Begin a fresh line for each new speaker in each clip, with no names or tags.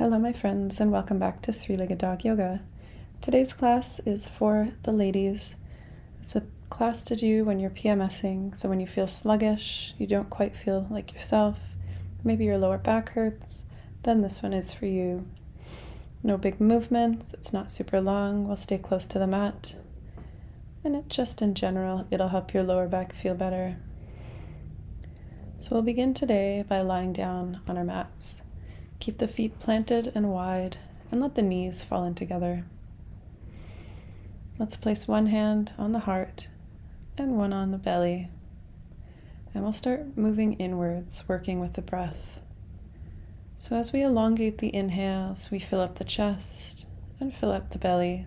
Hello my friends, and welcome back to Three-Legged Dog Yoga. Today's class is for the ladies. It's a class to do when you're PMSing, so when you feel sluggish, you don't quite feel like yourself, maybe your lower back hurts, then this one is for you. No big movements, it's not super long, we'll stay close to the mat, and in general, it'll help your lower back feel better. So we'll begin today by lying down on our mats. Keep the feet planted and wide, and let the knees fall in together. Let's place one hand on the heart and one on the belly. And we'll start moving inwards, working with the breath. So as we elongate the inhales, we fill up the chest and fill up the belly.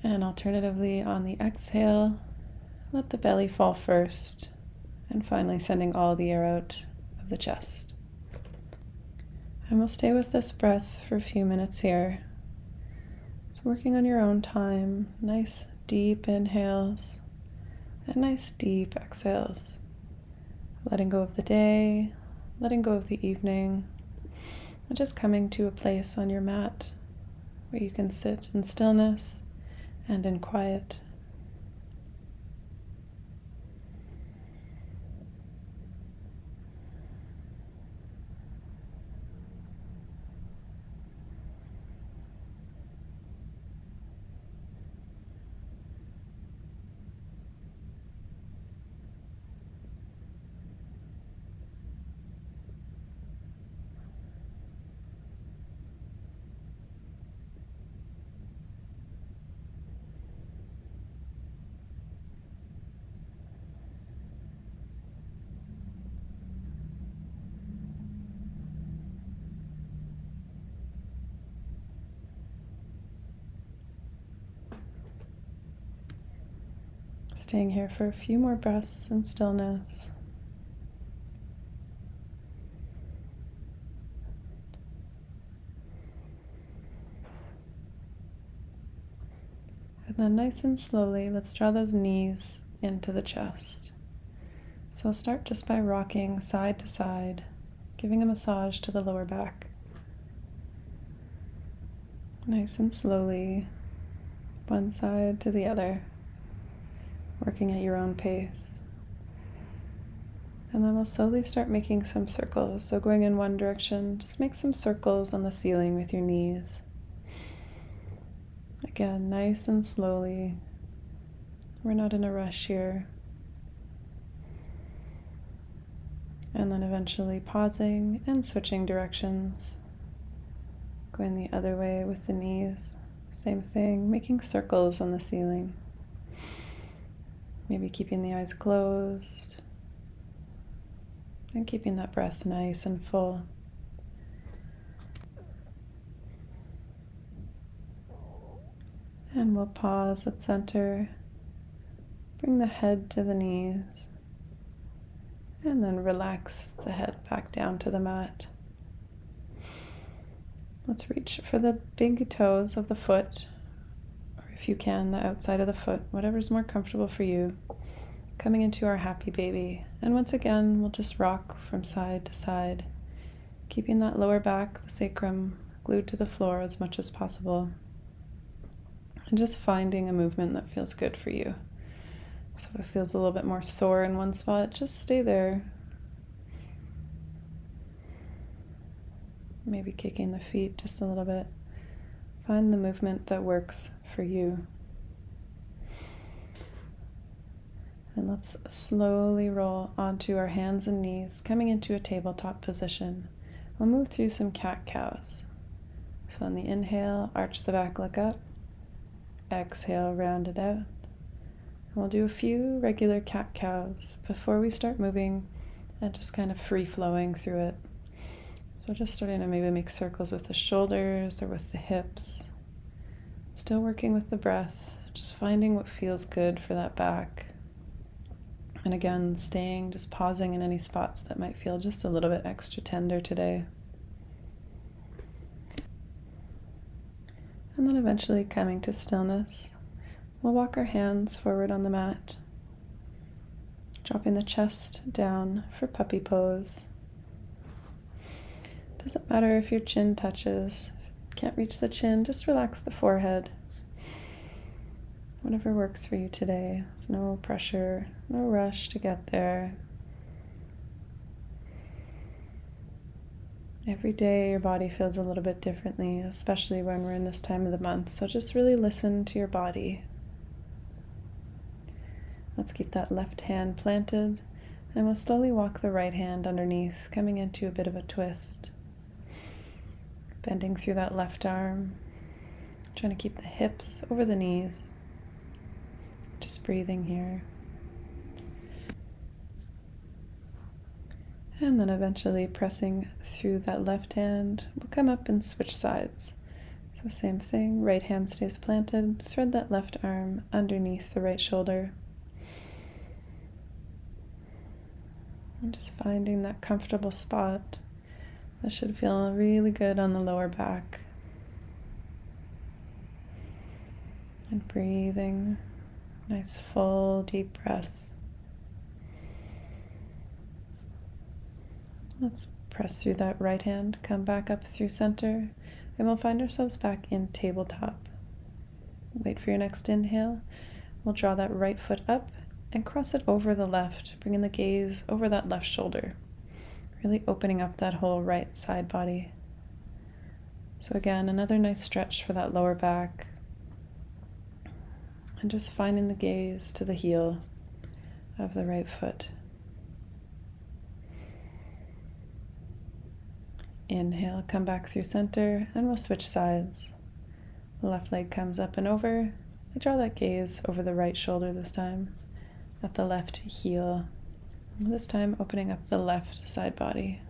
And alternatively, on the exhale, let the belly fall first, and finally sending all the air out of the chest. And we'll stay with this breath for a few minutes here. So working on your own time, nice deep inhales and nice deep exhales. Letting go of the day, letting go of the evening, and just coming to a place on your mat where you can sit in stillness and in quiet. Staying here for a few more breaths in stillness. And then nice and slowly, let's draw those knees into the chest. So I'll start just by rocking side to side, giving a massage to the lower back. Nice and slowly, one side to the other. Working at your own pace. And then we'll slowly start making some circles. So going in one direction, just make some circles on the ceiling with your knees. Again, nice and slowly. We're not in a rush here. And then eventually pausing and switching directions. Going the other way with the knees. Same thing, making circles on the ceiling. Maybe keeping the eyes closed and keeping that breath nice and full. And we'll pause at center, bring the head to the knees, and then relax the head back down to the mat. Let's reach for the big toes of the foot, if you can, the outside of the foot, whatever's more comfortable for you. Coming into our happy baby. And once again, we'll just rock from side to side, keeping that lower back, the sacrum, glued to the floor as much as possible. And just finding a movement that feels good for you. So if it feels a little bit more sore in one spot, just stay there. Maybe kicking the feet just a little bit. Find the movement that works for you. And let's slowly roll onto our hands and knees, coming into a tabletop position. We'll move through some cat-cows. So on the inhale, arch the back, look up. Exhale, round it out. And we'll do a few regular cat-cows before we start moving and just kind of free-flowing through it. So just starting to maybe make circles with the shoulders or with the hips. Still working with the breath, just finding what feels good for that back. And again, just pausing in any spots that might feel just a little bit extra tender today. And then eventually coming to stillness, we'll walk our hands forward on the mat, dropping the chest down for puppy pose. Doesn't matter if your chin touches. If you can't reach the chin, just relax the forehead. Whatever works for you today. There's no pressure, no rush to get there. Every day your body feels a little bit differently, especially when we're in this time of the month. So just really listen to your body. Let's keep that left hand planted, and we'll slowly walk the right hand underneath, coming into a bit of a twist. Bending through that left arm, trying to keep the hips over the knees. Just breathing here. And then eventually pressing through that left hand, we'll come up and switch sides. So same thing, right hand stays planted, thread that left arm underneath the right shoulder. And just finding that comfortable spot that should feel really good on the lower back. And breathing, nice full deep breaths. Let's press through that right hand, come back up through center, and we'll find ourselves back in tabletop. Wait for your next inhale. We'll draw that right foot up and cross it over the left, bringing the gaze over that left shoulder, really opening up that whole right side body. So again, another nice stretch for that lower back, and just finding the gaze to the heel of the right foot. Inhale, come back through center, and we'll switch sides. The left leg comes up and over. I draw that gaze over the right shoulder this time, at the left heel. This time opening up the left side body.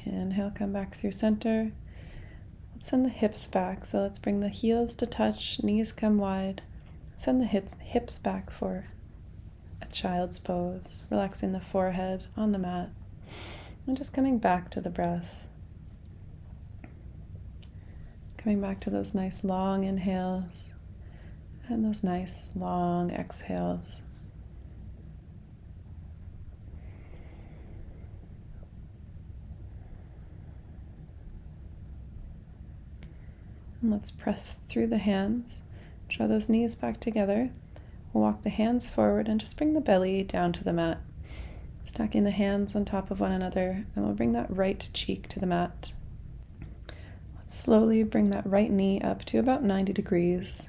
Inhale, come back through center. Let's send the hips back, so let's bring the heels to touch, knees come wide. Send the hips back for a child's pose, relaxing the forehead on the mat, and just coming back to the breath. Coming back to those nice long inhales and those nice long exhales. And let's press through the hands, draw those knees back together. We'll walk the hands forward and just bring the belly down to the mat. Stacking the hands on top of one another, and we'll bring that right cheek to the mat. Let's slowly bring that right knee up to about 90 degrees.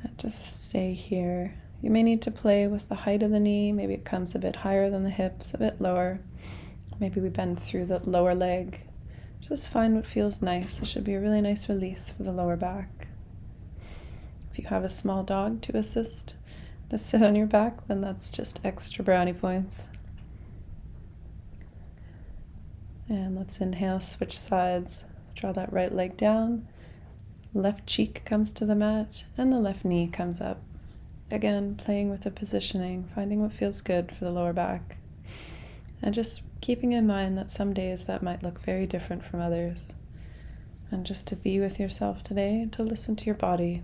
And just stay here. You may need to play with the height of the knee. Maybe it comes a bit higher than the hips, a bit lower. Maybe we bend through the lower leg. Just find what feels nice. It should be a really nice release for the lower back. If you have a small dog to assist to sit on your back, then that's just extra brownie points. And let's inhale, switch sides. Draw that right leg down. Left cheek comes to the mat, and the left knee comes up. Again, playing with the positioning, finding what feels good for the lower back. And just keeping in mind that some days that might look very different from others. And just to be with yourself today and to listen to your body.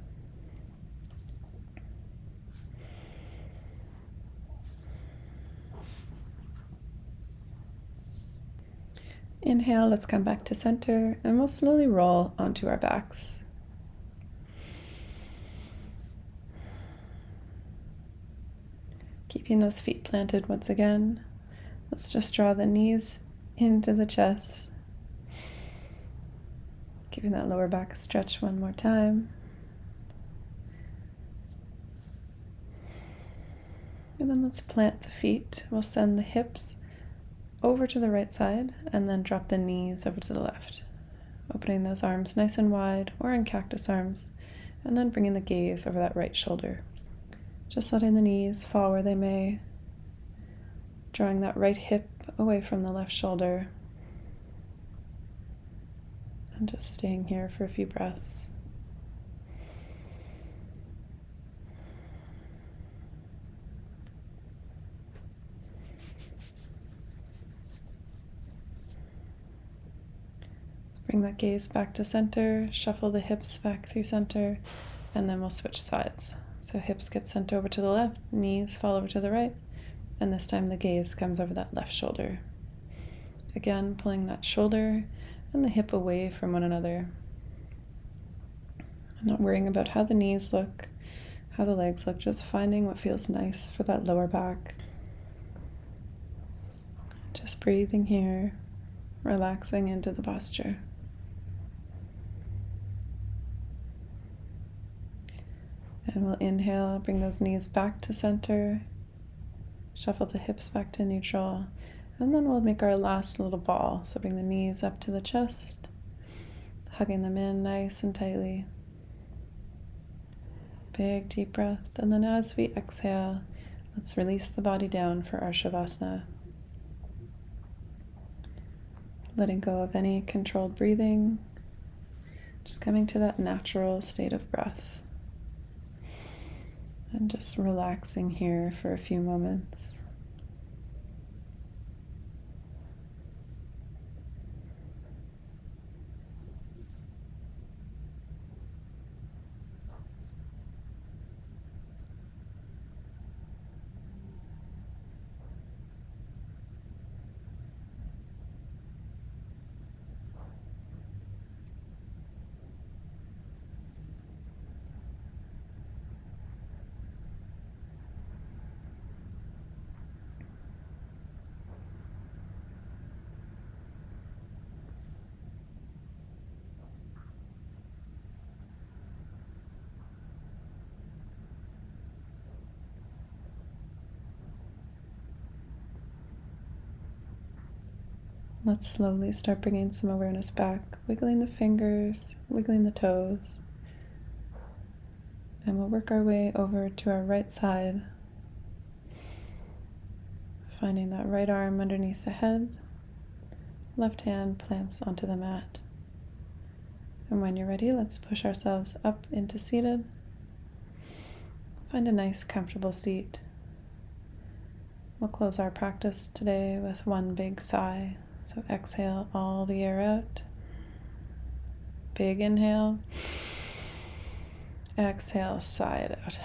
Inhale, let's come back to center, and we'll slowly roll onto our backs. Keeping those feet planted once again. Let's just draw the knees into the chest. Giving that lower back a stretch one more time. And then let's plant the feet. We'll send the hips over to the right side and then drop the knees over to the left. Opening those arms nice and wide, or in cactus arms, and then bringing the gaze over that right shoulder. Just letting the knees fall where they may. Drawing that right hip away from the left shoulder. And just staying here for a few breaths. Bring that gaze back to center, shuffle the hips back through center, and then we'll switch sides. So hips get sent over to the left, knees fall over to the right, and this time the gaze comes over that left shoulder. Again, pulling that shoulder and the hip away from one another. Not worrying about how the knees look, how the legs look, just finding what feels nice for that lower back. Just breathing here, relaxing into the posture. And we'll inhale, bring those knees back to center, shuffle the hips back to neutral, and then we'll make our last little ball. So bring the knees up to the chest, hugging them in nice and tightly. Big deep breath, and then as we exhale, let's release the body down for our Shavasana. Letting go of any controlled breathing, just coming to that natural state of breath. And just relaxing here for a few moments. Let's slowly start bringing some awareness back, wiggling the fingers, wiggling the toes. And we'll work our way over to our right side, finding that right arm underneath the head, left hand plants onto the mat. And when you're ready, let's push ourselves up into seated. Find a nice, comfortable seat. We'll close our practice today with one big sigh. So exhale all the air out. Big inhale. Exhale, sigh it out.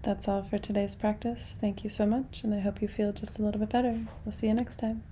That's all for today's practice. Thank you so much, and I hope you feel just a little bit better. We'll see you next time.